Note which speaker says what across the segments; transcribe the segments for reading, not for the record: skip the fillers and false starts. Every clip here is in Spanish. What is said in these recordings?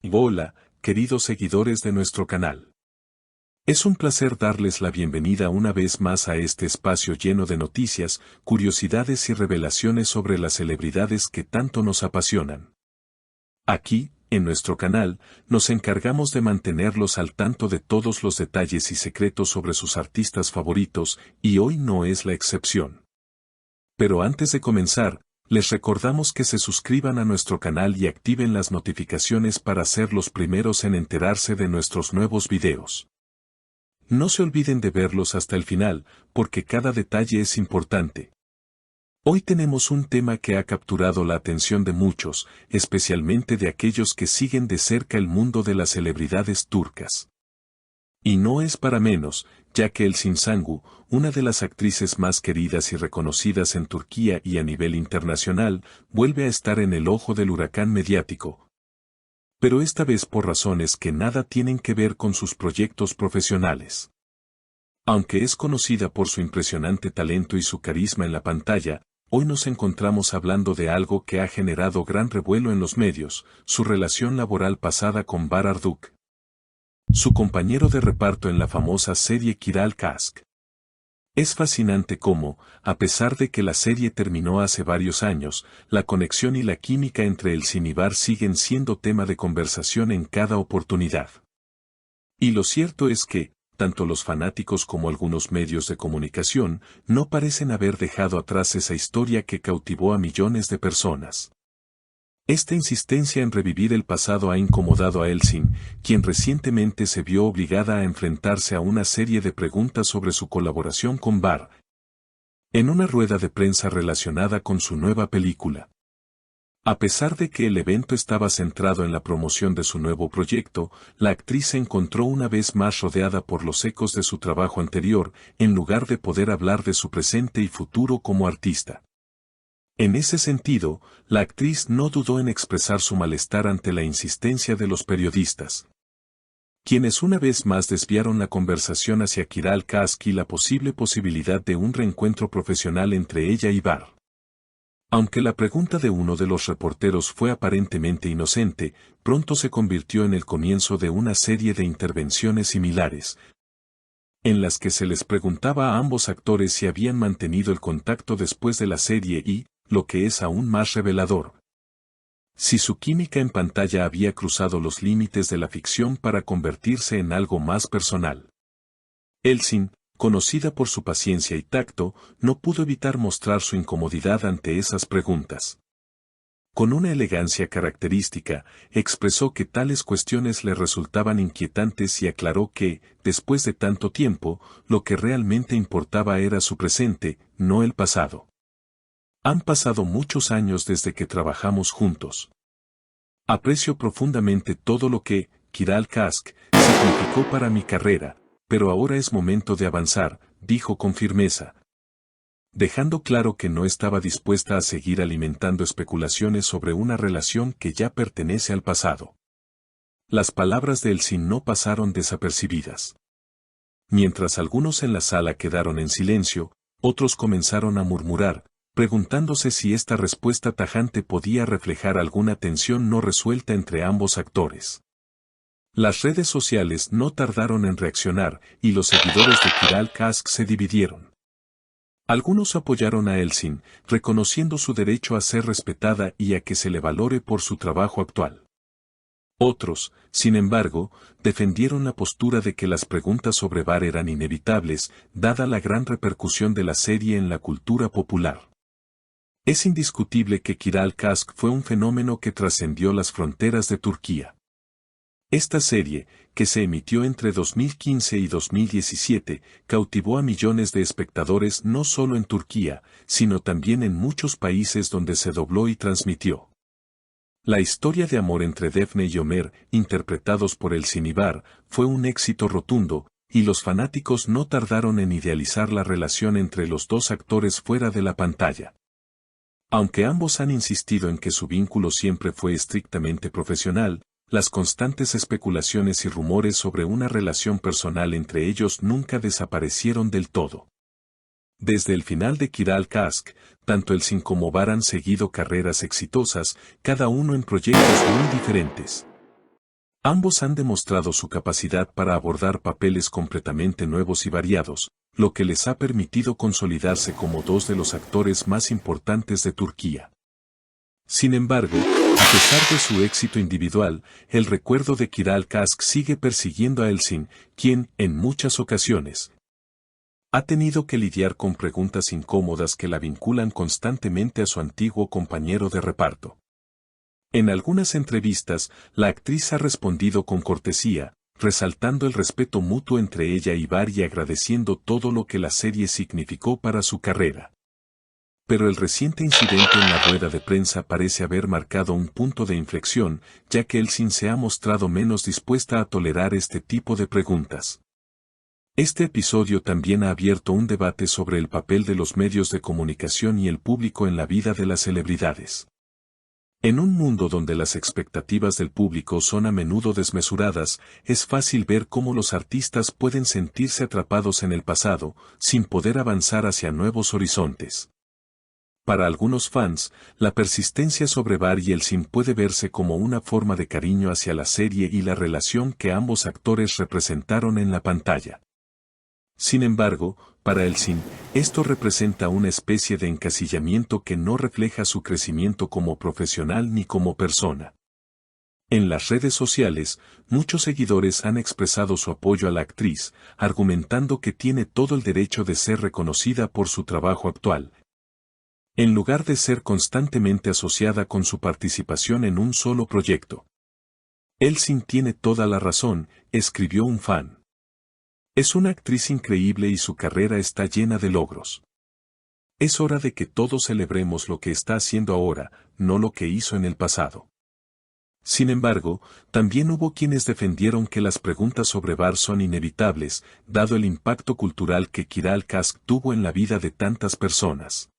Speaker 1: Hola, queridos seguidores de nuestro canal. Es un placer darles la bienvenida una vez más a este espacio lleno de noticias, curiosidades y revelaciones sobre las celebridades que tanto nos apasionan. Aquí, en nuestro canal, nos encargamos de mantenerlos al tanto de todos los detalles y secretos sobre sus artistas favoritos, y hoy no es la excepción. Pero antes de comenzar, les recordamos que se suscriban a nuestro canal y activen las notificaciones para ser los primeros en enterarse de nuestros nuevos videos. No se olviden de verlos hasta el final, porque cada detalle es importante. Hoy tenemos un tema que ha capturado la atención de muchos, especialmente de aquellos que siguen de cerca el mundo de las celebridades turcas. Y no es para menos, ya que Elçin Sangu, una de las actrices más queridas y reconocidas en Turquía y a nivel internacional, vuelve a estar en el ojo del huracán mediático. Pero esta vez por razones que nada tienen que ver con sus proyectos profesionales. Aunque es conocida por su impresionante talento y su carisma en la pantalla, hoy nos encontramos hablando de algo que ha generado gran revuelo en los medios, su relación laboral pasada con Bahar Arduk, su compañero de reparto en la famosa serie Kiral Kask. Es fascinante cómo, a pesar de que la serie terminó hace varios años, la conexión y la química entre Elçin y Bahar siguen siendo tema de conversación en cada oportunidad. Y lo cierto es que, tanto los fanáticos como algunos medios de comunicación, no parecen haber dejado atrás esa historia que cautivó a millones de personas. Esta insistencia en revivir el pasado ha incomodado a Elçin, quien recientemente se vio obligada a enfrentarse a una serie de preguntas sobre su colaboración con Bahar, en una rueda de prensa relacionada con su nueva película. A pesar de que el evento estaba centrado en la promoción de su nuevo proyecto, la actriz se encontró una vez más rodeada por los ecos de su trabajo anterior, en lugar de poder hablar de su presente y futuro como artista. En ese sentido, la actriz no dudó en expresar su malestar ante la insistencia de los periodistas, quienes una vez más desviaron la conversación hacia Kiral Kask y la posible posibilidad de un reencuentro profesional entre ella y Bahar. Aunque la pregunta de uno de los reporteros fue aparentemente inocente, pronto se convirtió en el comienzo de una serie de intervenciones similares, en las que se les preguntaba a ambos actores si habían mantenido el contacto después de la serie y, lo que es aún más revelador, si su química en pantalla había cruzado los límites de la ficción para convertirse en algo más personal. Elçin, conocida por su paciencia y tacto, no pudo evitar mostrar su incomodidad ante esas preguntas. Con una elegancia característica, expresó que tales cuestiones le resultaban inquietantes y aclaró que, después de tanto tiempo, lo que realmente importaba era su presente, no el pasado. Han pasado muchos años desde que trabajamos juntos. Aprecio profundamente todo lo que, Kiral Kask, significó para mi carrera, pero ahora es momento de avanzar, dijo con firmeza, dejando claro que no estaba dispuesta a seguir alimentando especulaciones sobre una relación que ya pertenece al pasado. Las palabras de Elçin no pasaron desapercibidas. Mientras algunos en la sala quedaron en silencio, otros comenzaron a murmurar, preguntándose si esta respuesta tajante podía reflejar alguna tensión no resuelta entre ambos actores. Las redes sociales no tardaron en reaccionar, y los seguidores de Kiral Kask se dividieron. Algunos apoyaron a Elçin, reconociendo su derecho a ser respetada y a que se le valore por su trabajo actual. Otros, sin embargo, defendieron la postura de que las preguntas sobre Bahar eran inevitables, dada la gran repercusión de la serie en la cultura popular. Es indiscutible que Kiral Kask fue un fenómeno que trascendió las fronteras de Turquía. Esta serie, que se emitió entre 2015 y 2017, cautivó a millones de espectadores no solo en Turquía, sino también en muchos países donde se dobló y transmitió. La historia de amor entre Defne y Ömer, interpretados por Elçin y Bahar, fue un éxito rotundo, y los fanáticos no tardaron en idealizar la relación entre los dos actores fuera de la pantalla. Aunque ambos han insistido en que su vínculo siempre fue estrictamente profesional, las constantes especulaciones y rumores sobre una relación personal entre ellos nunca desaparecieron del todo. Desde el final de Kiral Kask, tanto Elçin como Bahar han seguido carreras exitosas, cada uno en proyectos muy diferentes. Ambos han demostrado su capacidad para abordar papeles completamente nuevos y variados, lo que les ha permitido consolidarse como dos de los actores más importantes de Turquía. Sin embargo, a pesar de su éxito individual, el recuerdo de Kiral Kask sigue persiguiendo a Elçin, quien, en muchas ocasiones, ha tenido que lidiar con preguntas incómodas que la vinculan constantemente a su antiguo compañero de reparto. En algunas entrevistas, la actriz ha respondido con cortesía, resaltando el respeto mutuo entre ella y Bar y agradeciendo todo lo que la serie significó para su carrera. Pero el reciente incidente en la rueda de prensa parece haber marcado un punto de inflexión, ya que Elçin se ha mostrado menos dispuesta a tolerar este tipo de preguntas. Este episodio también ha abierto un debate sobre el papel de los medios de comunicación y el público en la vida de las celebridades. En un mundo donde las expectativas del público son a menudo desmesuradas, es fácil ver cómo los artistas pueden sentirse atrapados en el pasado, sin poder avanzar hacia nuevos horizontes. Para algunos fans, la persistencia sobre Bar y Elçin puede verse como una forma de cariño hacia la serie y la relación que ambos actores representaron en la pantalla. Sin embargo, para Elçin, esto representa una especie de encasillamiento que no refleja su crecimiento como profesional ni como persona. En las redes sociales, muchos seguidores han expresado su apoyo a la actriz, argumentando que tiene todo el derecho de ser reconocida por su trabajo actual, en lugar de ser constantemente asociada con su participación en un solo proyecto. Elçin tiene toda la razón, escribió un fan. Es una actriz increíble y su carrera está llena de logros. Es hora de que todos celebremos lo que está haciendo ahora, no lo que hizo en el pasado. Sin embargo, también hubo quienes defendieron que las preguntas sobre Bar son inevitables, dado el impacto cultural que Kiral Kask tuvo en la vida de tantas personas.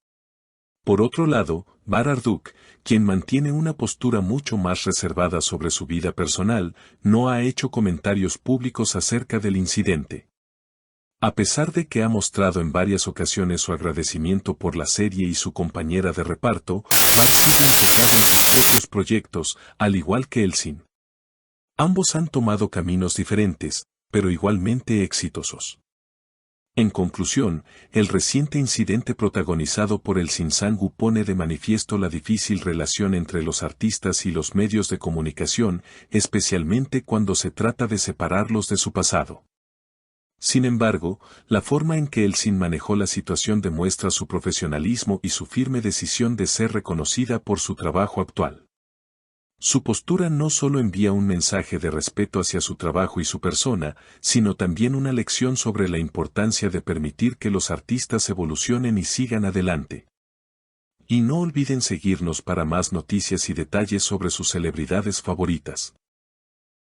Speaker 1: Por otro lado, Bar Arduç, quien mantiene una postura mucho más reservada sobre su vida personal, no ha hecho comentarios públicos acerca del incidente. A pesar de que ha mostrado en varias ocasiones su agradecimiento por la serie y su compañera de reparto, Bar sigue enfocado en sus propios proyectos, al igual que Elçin. Ambos han tomado caminos diferentes, pero igualmente exitosos. En conclusión, el reciente incidente protagonizado por Elçin Sangu pone de manifiesto la difícil relación entre los artistas y los medios de comunicación, especialmente cuando se trata de separarlos de su pasado. Sin embargo, la forma en que Elçin manejó la situación demuestra su profesionalismo y su firme decisión de ser reconocida por su trabajo actual. Su postura no solo envía un mensaje de respeto hacia su trabajo y su persona, sino también una lección sobre la importancia de permitir que los artistas evolucionen y sigan adelante. Y no olviden seguirnos para más noticias y detalles sobre sus celebridades favoritas.